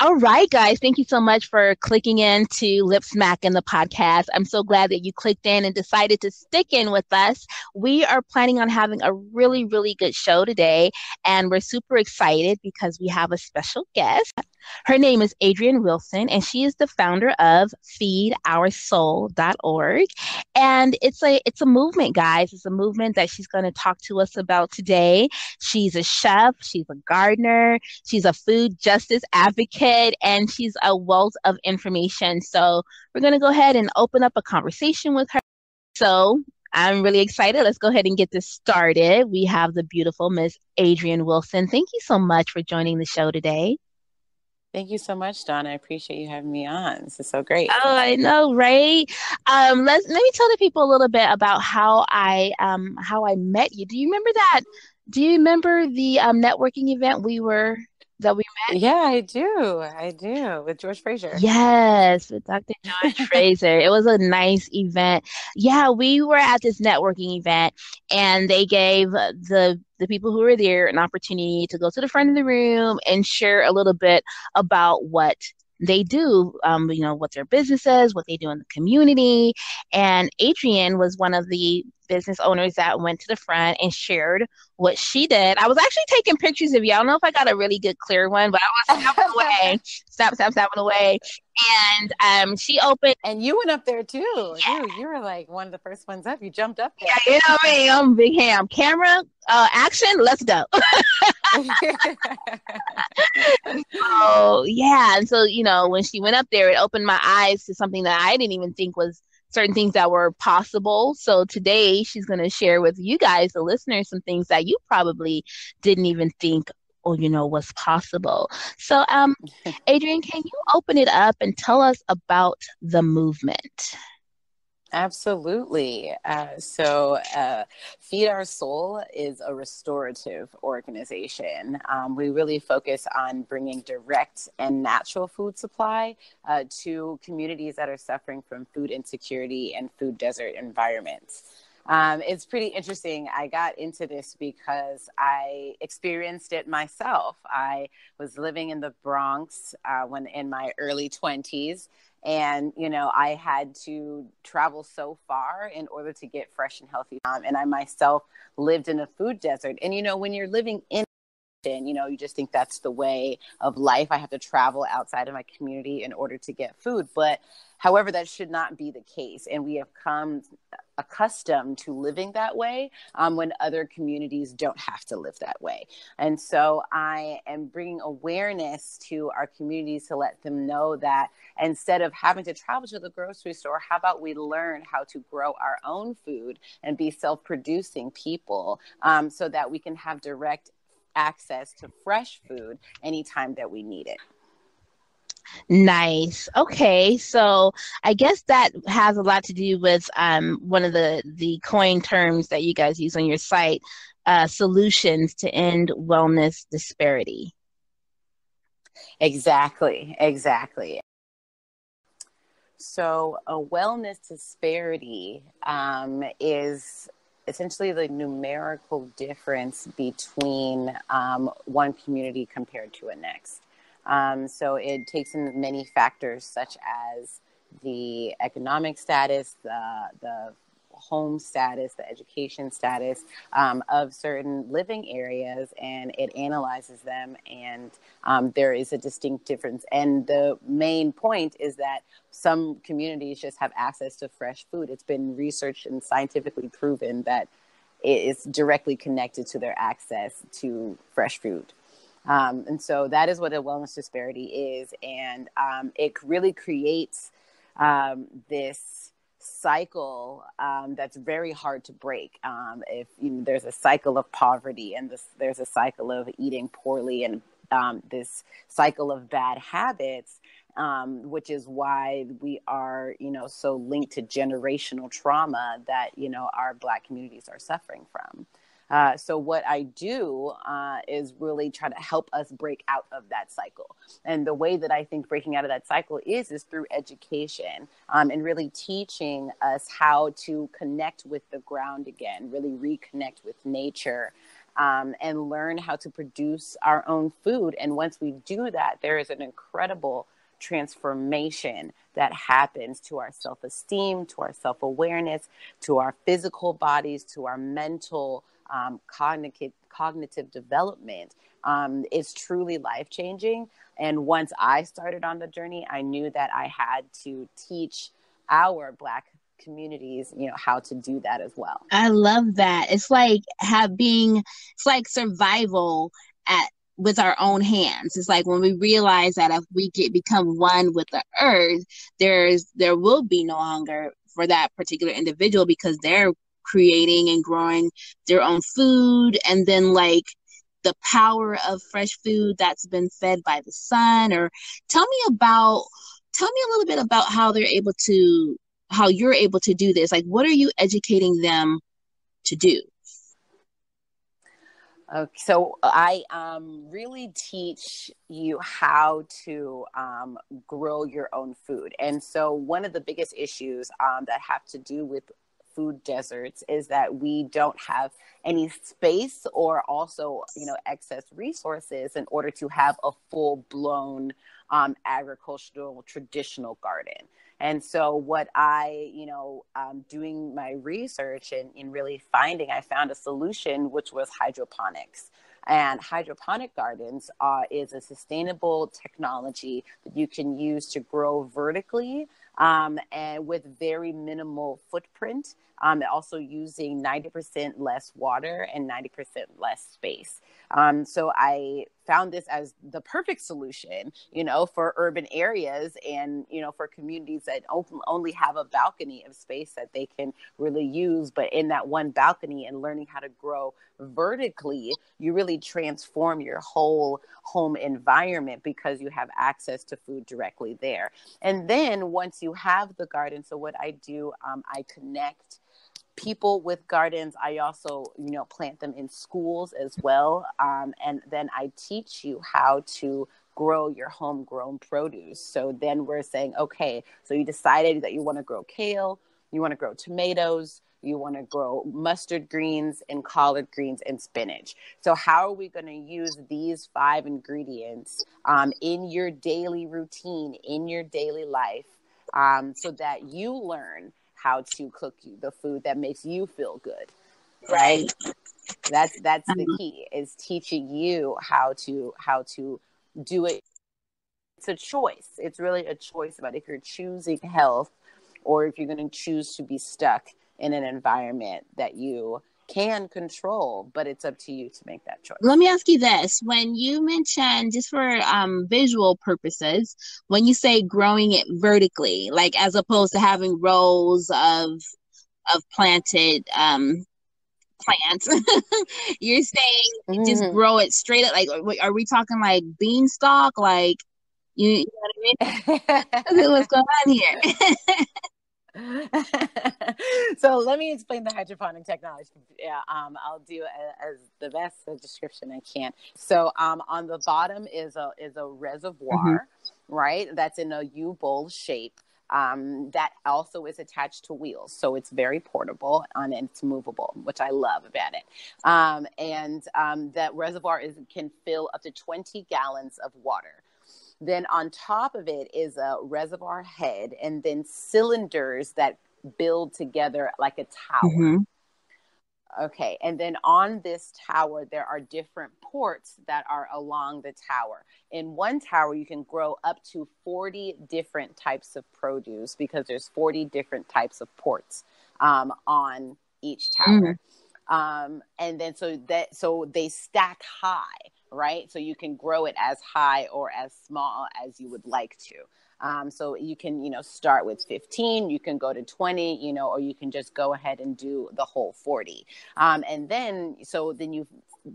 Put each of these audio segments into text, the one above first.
All right, guys. Thank you so much for clicking in to Lip Smack in the podcast. I'm so glad that you clicked in and decided to stick in with us. We are planning on having a really, really good show today, and we're super excited because we have a special guest. Her name is Adrienne Wilson, and she is the founder of feedoursoul.org. And it's a movement, guys. It's a movement that she's going to talk to us about today. She's a chef, she's a gardener, she's a food justice advocate, and she's a wealth of information. So we're going to go ahead and open up a conversation with her. So I'm really excited. Let's go ahead and get this started. We have the beautiful Miss Adrienne Wilson. Thank you so much for joining the show today. Thank you so much, Dawn. I appreciate you having me on. This is so great. Oh, I know, right? Let me tell the people a little bit about how I met you. Do you remember that? Do you remember the networking event that we met? Yeah, I do. I do. With George Fraser. Yes, with Dr. George Fraser. It was a nice event. Yeah, we were at this networking event, and they gave the people who were there an opportunity to go to the front of the room and share a little bit about what they do, what their business is, what they do in the community. And Adrienne was one of the business owners that went to the front and shared what she did. I was actually taking pictures of you. I don't know if I got a really good clear one, but I was snapping away, snapping away. And she opened. And you went up there too. Yeah. You were like one of the first ones up. You jumped up there. Yeah, you know me. I'm big ham. Camera, action, let's go. Oh, yeah. And so, when she went up there, it opened my eyes to something that I didn't even think was certain things that were possible. So today she's going to share with you guys, the listeners, some things that you probably didn't even think or, was possible. So, Adrienne, can you open it up and tell us about the movement? Absolutely. So Feed Our Soul is a restorative organization. We really focus on bringing direct and natural food supply to communities that are suffering from food insecurity and food desert environments. It's pretty interesting. I got into this because I experienced it myself. I was living in the Bronx when in my early 20s. And, I had to travel so far in order to get fresh and healthy. And I myself lived in a food desert. And, when you're living in, you just think that's the way of life. I have to travel outside of my community in order to get food. But however, that should not be the case. And we have come accustomed to living that way when other communities don't have to live that way. And so I am bringing awareness to our communities to let them know that instead of having to travel to the grocery store, how about we learn how to grow our own food and be self-producing people so that we can have direct access to fresh food anytime that we need it. Nice. Okay, so I guess that has a lot to do with one of the coin terms that you guys use on your site, solutions to end wellness disparity. Exactly. So a wellness disparity is essentially the numerical difference between one community compared to a next. So it takes in many factors such as the economic status, the home status, the education status of certain living areas, and it analyzes them, and there is a distinct difference. And the main point is that some communities just have access to fresh food. It's been researched and scientifically proven that it is directly connected to their access to fresh food. And so that is what a wellness disparity is. And it really creates this cycle that's very hard to break. If there's a cycle of poverty, and there's a cycle of eating poorly, and this cycle of bad habits, which is why we are, so linked to generational trauma that, our Black communities are suffering from. So what I do is really try to help us break out of that cycle. And the way that I think breaking out of that cycle is through education and really teaching us how to connect with the ground again, really reconnect with nature. and learn how to produce our own food. And once we do that, there is an incredible transformation that happens to our self-esteem, to our self-awareness, to our physical bodies, to our mental, cognitive development. Is truly life-changing. And once I started on the journey, I knew that I had to teach our Black communities, how to do that as well. I love that. It's like it's like survival at with our own hands. It's like when we realize that if we become one with the earth, there will be no hunger for that particular individual because they're creating and growing their own food, and then like the power of fresh food that's been fed by the sun. Or tell me a little bit about how you're able to do this. Like, what are you educating them to do? Okay, so I really teach you how to grow your own food. And so one of the biggest issues that have to do with food deserts is that we don't have any space or also, excess resources in order to have a full-blown agricultural traditional garden. And so what doing my research and in really I found a solution, which was hydroponics. And hydroponic gardens is a sustainable technology that you can use to grow vertically and with very minimal footprint, also using 90% less water and 90% less space. So I found this as the perfect solution, for urban areas and, for communities that only have a balcony of space that they can really use. But in that one balcony and learning how to grow vertically, you really transform your whole home environment because you have access to food directly there. And then once you have the garden, so what I do, I connect people with gardens. I also, plant them in schools as well. And then I teach you how to grow your homegrown produce. So then we're saying, okay, so you decided that you want to grow kale, you want to grow tomatoes, you want to grow mustard greens and collard greens and spinach. So how are we going to use these 5 ingredients in your daily routine, in your daily life, so that you learn how to cook the food that makes you feel good, right? That's the key, is teaching you how to do it. It's a choice. It's really a choice about if you're choosing health or if you're going to choose to be stuck in an environment that you can control, but it's up to you to make that choice. Let me ask you this. When you mention, just for visual purposes, when you say growing it vertically, like as opposed to having rows of planted plants, you're saying just grow it straight up. Like, are we talking like beanstalk? Like, you know what I mean? What's going on here? So let me explain the hydroponic technology. Yeah, I'll do as the best description I can. So on the bottom is a reservoir, right? That's in a U-bowl shape. That also is attached to wheels, so it's very portable and it's movable, which I love about it. And that reservoir can fill up to 20 gallons of water. Then on top of it is a reservoir head and then cylinders that build together like a tower. Okay. And then on this tower, there are different ports that are along the tower. In one tower, you can grow up to 40 different types of produce because there's 40 different types of ports on each tower. And then so they stack high, right? So you can grow it as high or as small as you would like to. So you can, start with 15, you can go to 20, or you can just go ahead and do the whole 40. And then you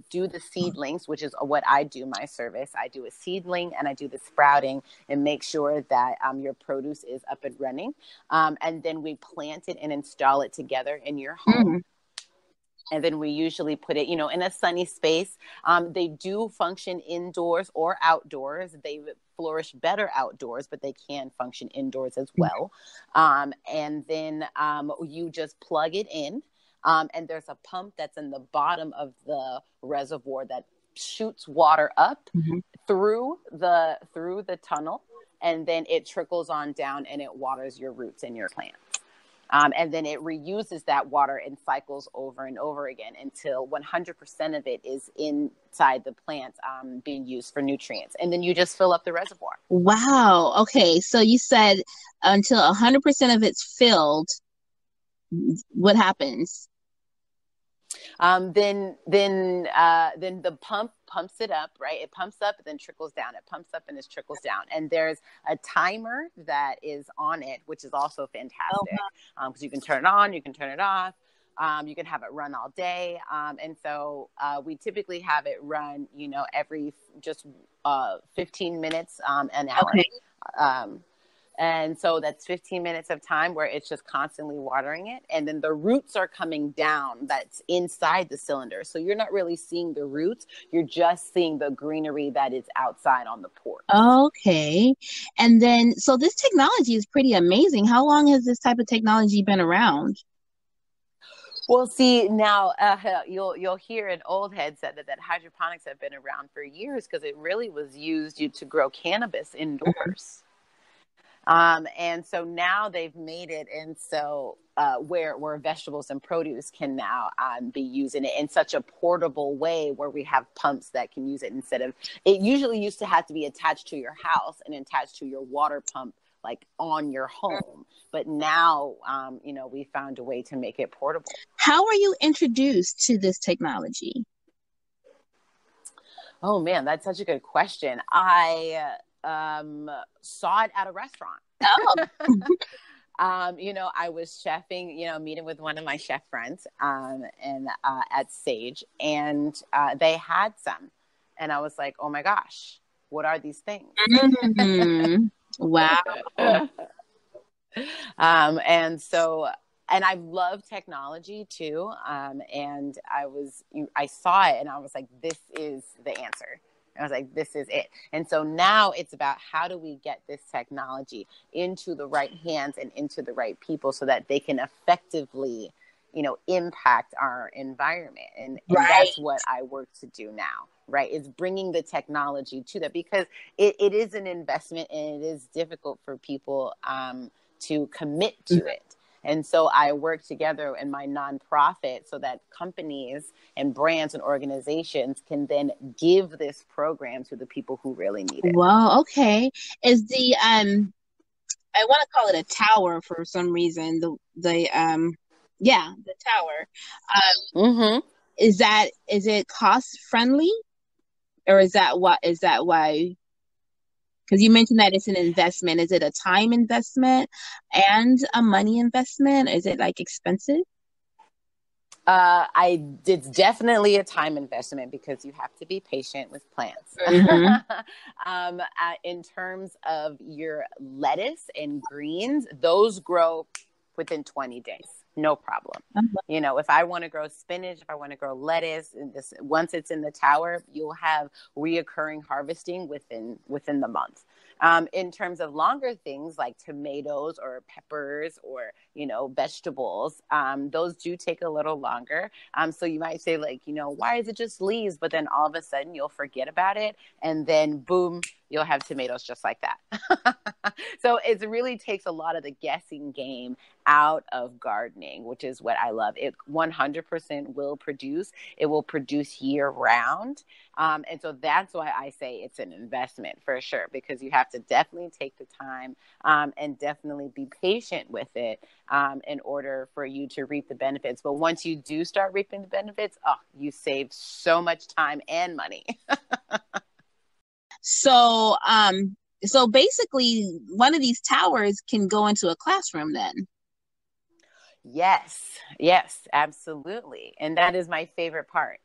do the seedlings, which is what I do, my service. I do a seedling and I do the sprouting and make sure that your produce is up and running. And then we plant it and install it together in your home. And then we usually put it, in a sunny space. They do function indoors or outdoors. They flourish better outdoors, but they can function indoors as well. And then you just plug it in. And there's a pump that's in the bottom of the reservoir that shoots water up Mm-hmm. through the tunnel, and then it trickles on down and it waters your roots and your plants. And then it reuses that water and cycles over and over again until 100% of it is inside the plant, being used for nutrients. And then you just fill up the reservoir. Wow. Okay. So you said until 100% of it's filled, what happens? Then the pump pumps it up, right? It pumps up and then trickles down. It pumps up and it trickles down. And there's a timer that is on it, which is also fantastic, because you can turn it on, you can turn it off. You can have it run all day. And so we typically have it run, every just 15 minutes, an hour. Okay. And so that's 15 minutes of time where it's just constantly watering it. And then the roots are coming down that's inside the cylinder. So you're not really seeing the roots. You're just seeing the greenery that is outside on the port. Okay. And then, so this technology is pretty amazing. How long has this type of technology been around? Well, see, now you'll hear an old head said that hydroponics have been around for years because it really was used to grow cannabis indoors. And so now they've made it, and so where vegetables and produce can now be using it in such a portable way, where we have pumps that can use it instead of it. Usually used to have to be attached to your house and attached to your water pump, like on your home. But now, we found a way to make it portable. How were you introduced to this technology? Oh man, that's such a good question. I saw it at a restaurant. Oh. I was chefing, meeting with one of my chef friends, and at Sage, and they had some, and I was like, oh my gosh, what are these things? Mm-hmm. Wow. And I love technology too. And I saw it and I was like, this is the answer. I was like, this is it. And so now it's about how do we get this technology into the right hands and into the right people so that they can effectively, impact our environment. And that's what I work to do now, right? Is bringing the technology to that, because it is an investment and it is difficult for people to commit to it. And so I work together in my nonprofit so that companies and brands and organizations can then give this program to the people who really need it. Well, okay. Is the I want to call it a tower for some reason. The tower. Mm-hmm. Is it cost friendly, or is that why? Because you mentioned that it's an investment. Is it a time investment and a money investment? Is it like expensive? It's definitely a time investment because you have to be patient with plants. Mm-hmm. In terms of your lettuce and greens, those grow within 20 days. No problem. If I want to grow spinach, if I want to grow lettuce, once it's in the tower, you'll have reoccurring harvesting within the month. In terms of longer things like tomatoes or peppers or, vegetables, those do take a little longer. So you might say why is it just leaves? But then all of a sudden you'll forget about it. And then boom, you'll have tomatoes just like that. So it really takes a lot of the guessing game out of gardening, which is what I love. It 100% will produce. It will produce year round. And so that's why I say it's an investment for sure, because you have to definitely take the time and definitely be patient with it in order for you to reap the benefits. But once you do start reaping the benefits, you save so much time and money. So, so basically, one of these towers can go into a classroom then. Yes, absolutely. And that is my favorite part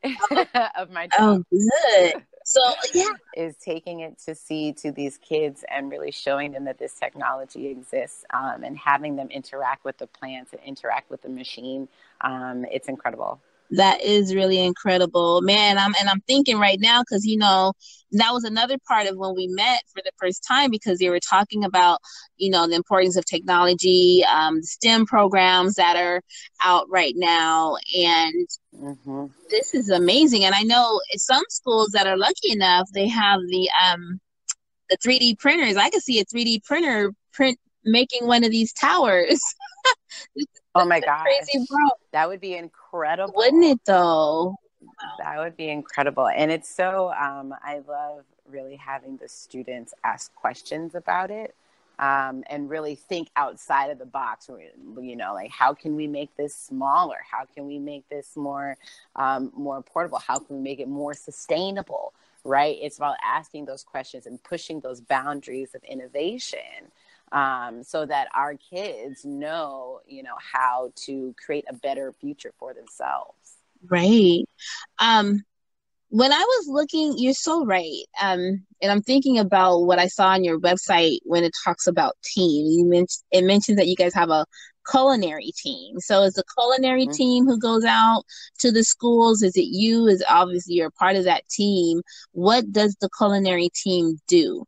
of my job. Oh, good. So, yeah. Is taking it to these kids and really showing them that this technology exists, and having them interact with the plants and interact with the machine. It's incredible. That is really incredible, man. I'm thinking right now because that was another part of when we met for the first time because they were talking about the importance of technology, STEM programs that are out right now, and Mm-hmm. this is amazing. And I know some schools that are lucky enough they have the 3D printers. I could see a 3D printer print making one of these towers. Oh my Crazy, gosh, bro. that would be Wouldn't incredible. it though? That would be incredible. And it's so, I love really having the students ask questions about it, and really think outside of the box. Like, how can we make this smaller? How can we make this more portable? How can we make it more sustainable? Right? It's about asking those questions and pushing those boundaries of innovation, so that our kids know, how to create a better future for themselves. Right. Um, when I was looking, you're so right. And I'm thinking about what I saw on your website when it talks about team. It mentions that you guys have a culinary team. So is the culinary Mm-hmm. team who goes out to the schools? Is it you? Is obviously you're part of that team. What does the culinary team do?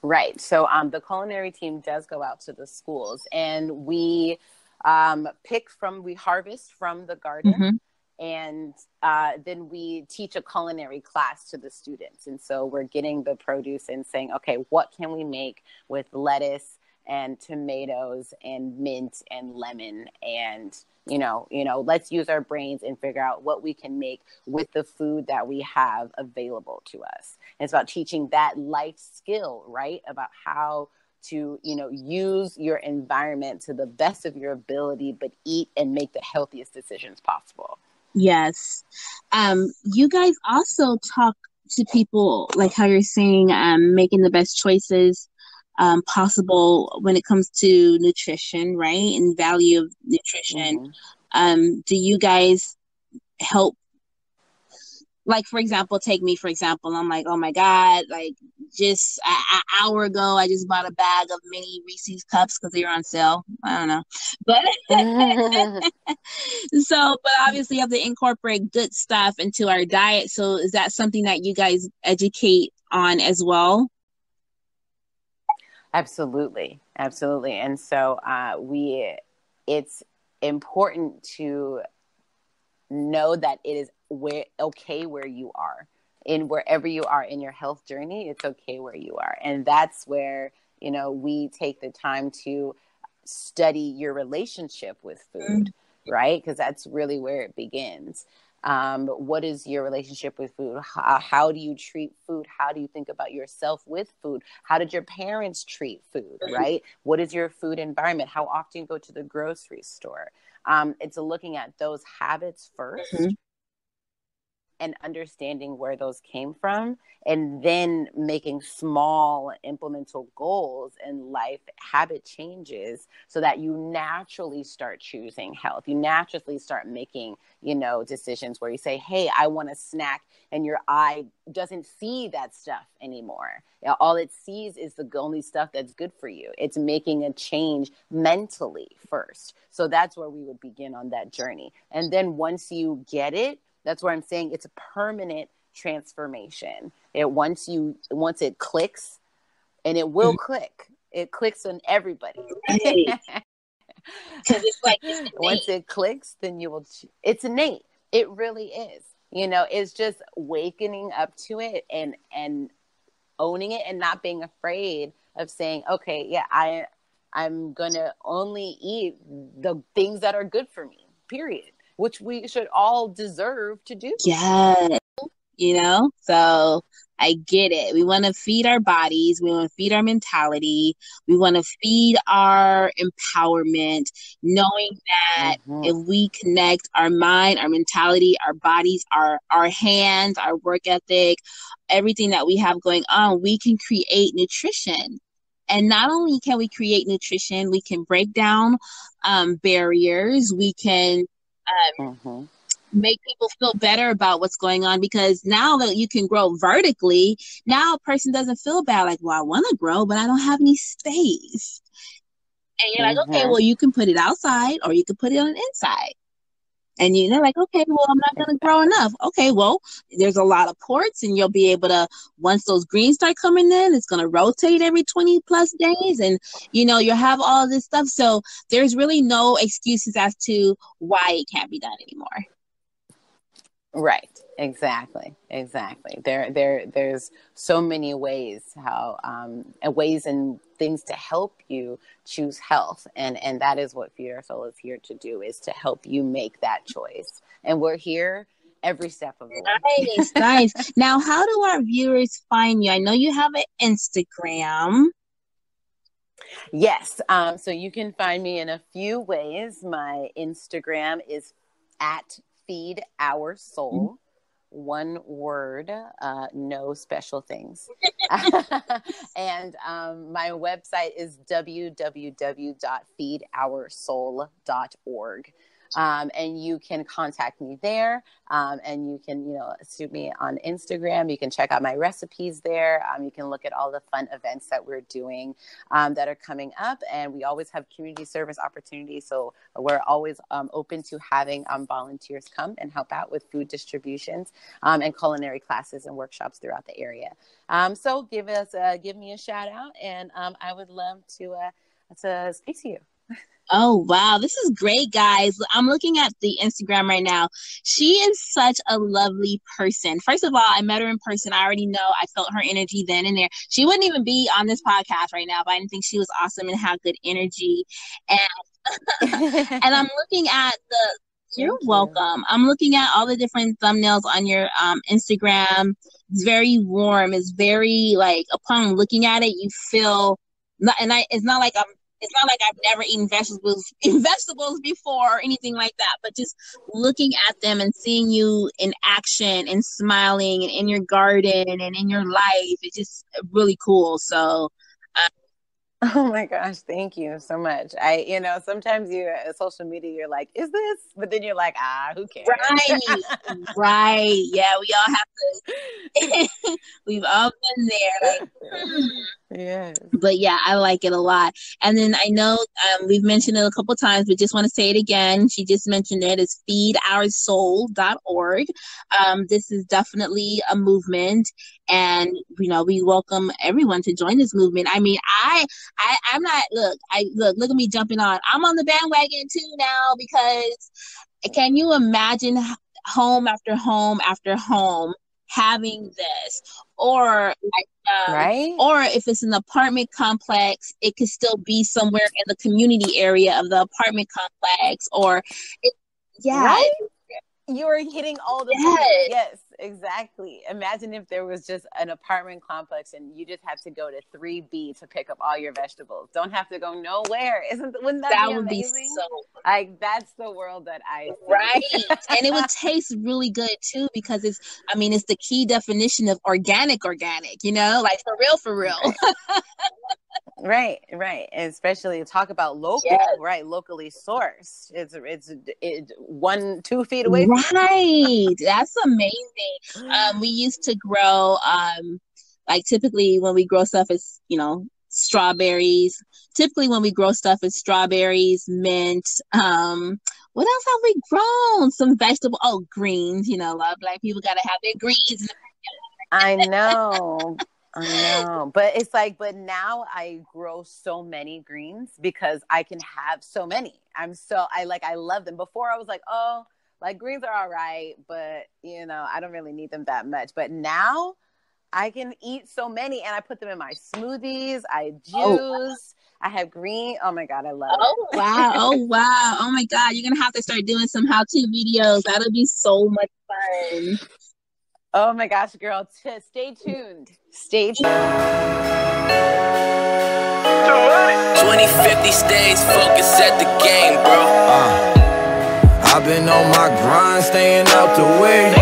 Right. So the culinary team does go out to the schools, and we we harvest from the garden, Mm-hmm. and then we teach a culinary class to the students. And so we're getting the produce and saying, okay, what can we make with lettuce and tomatoes and mint and lemon, and let's use our brains and figure out what we can make with the food that we have available to us. And it's about teaching that life skill, right? About how to use your environment to the best of your ability, but eat and make the healthiest decisions possible. Yes. You guys also talk to people like how you're saying, making the best choices possible when it comes to nutrition, right? And value of nutrition. Mm-hmm. Do you guys help? Like, for example, take me for example. I'm like, oh my God, like just an hour ago, I just bought a bag of mini Reese's cups because they were on sale. I don't know, but but obviously, you have to incorporate good stuff into our diet. So, is that something that you guys educate on as well? Absolutely, absolutely. And so it's important to know that it is where you are, in wherever you are in your health journey. It's okay where you are, and that's where we take the time to study your relationship with food, right? Because that's really where it begins. What is your relationship with food? How do you treat food? How do you think about yourself with food? How did your parents treat food, right? What is your food environment? How often you go to the grocery store? It's looking at those habits Mm-hmm. first and understanding where those came from, and then making small implementable goals and life habit changes so that you naturally start choosing health. You naturally start making decisions where you say, hey, I want a snack, and your eye doesn't see that stuff anymore. All it sees is the only stuff that's good for you. It's making a change mentally first. So that's where we would begin on that journey. And then once you get it, that's where I'm saying it's a permanent transformation. Once it clicks, and it will click. It clicks on everybody. Right. Because it's like it's Once innate. it clicks, then you will. It's innate. It really is. It's just wakening up to it, and owning it, and not being afraid of saying, okay, yeah, I'm gonna only eat the things that are good for me. Period. Which we should all deserve to do. Yeah. So I get it. We want to feed our bodies, we want to feed our mentality, we want to feed our empowerment, knowing that Mm-hmm. if we connect our mind, our mentality, our bodies, our hands, our work ethic, everything that we have going on, we can create nutrition. And not only can we create nutrition, we can break down barriers, we can Mm-hmm. make people feel better about what's going on, because now that you can grow vertically, now a person doesn't feel bad like, well, I want to grow, but I don't have any space. And you're like, okay, Mm-hmm. well, you can put it outside or you can put it on the inside. And you're like, okay, well, I'm not going to grow enough. Okay, well, there's a lot of ports, and you'll be able to, once those greens start coming in, it's going to rotate every 20 plus days, and you'll have all this stuff. So there's really no excuses as to why it can't be done anymore. Right. Exactly. There's so many ways ways and things to help you choose health. And that is what Feed Our Soul is here to do, is to help you make that choice. And we're here every step of the way. Nice. Now, how do our viewers find you? I know you have an Instagram. Yes. So you can find me in a few ways. My Instagram is at Feed Our Soul. One word, no special things. And my website is www.feedoursoul.org. And you can contact me there, and you can, shoot me on Instagram. You can check out my recipes there. You can look at all the fun events that we're doing that are coming up. And we always have community service opportunities. So we're always open to having volunteers come and help out with food distributions and culinary classes and workshops throughout the area. So give me a shout out, and I would love to speak to you. Oh, wow. This is great, guys. I'm looking at the Instagram right now. She is such a lovely person. First of all, I met her in person. I already know. I felt her energy then and there. She wouldn't even be on this podcast right now, but I didn't think she was awesome and had good energy. And and I'm looking at You're welcome. I'm looking at all the different thumbnails on your Instagram. It's very warm. It's very, like, upon looking at it, you feel, it's not like I've never eaten vegetables before or anything like that, but just looking at them and seeing you in action and smiling and in your garden and in your life, it's just really cool. So, oh my gosh, thank you so much. Sometimes social media, you're like, is this? But then you're like, who cares? Right. Yeah, we all have to. We've all been there. Like, Yes. But yeah, I like it a lot. And then I know we've mentioned it a couple times, but just want to say it again. She just mentioned it. It's feedoursoul.org. This is definitely a movement, and we welcome everyone to join this movement. I mean, I'm not look at me jumping on. I'm on the bandwagon too now, because can you imagine home after home after home having this, or right? Or if it's an apartment complex, it could still be somewhere in the community area of the apartment complex, right? You are hitting all the points. Yes, exactly. Imagine if there was just an apartment complex and you just have to go to 3B to pick up all your vegetables. Don't have to go nowhere. Wouldn't that be amazing? Be so like, that's the world that I see. Right. And it would taste really good too, because it's the key definition of organic, like for real. Right. And especially talk about local, yes. Right? Locally sourced. It's 1-2 feet away. Right. That's amazing. We used to grow, typically when we grow stuff, it's, strawberries. Typically when we grow stuff, it's strawberries, mint. What else have we grown? Some vegetable. Oh, greens. A lot of Black people got to have their greens. I know. But it's like, but now I grow so many greens because I can have so many. I love them. Before I was like, oh, like greens are all right, but I don't really need them that much. But now I can eat so many, and I put them in my smoothies. I juice. I have green. Oh my God, I love it. Wow. Oh my God, you're gonna have to start doing some how-to videos. That'll be so much fun. Oh my gosh, girl. Stay tuned. 2050 stays focused at the game, bro. I've been on my grind, staying out the way.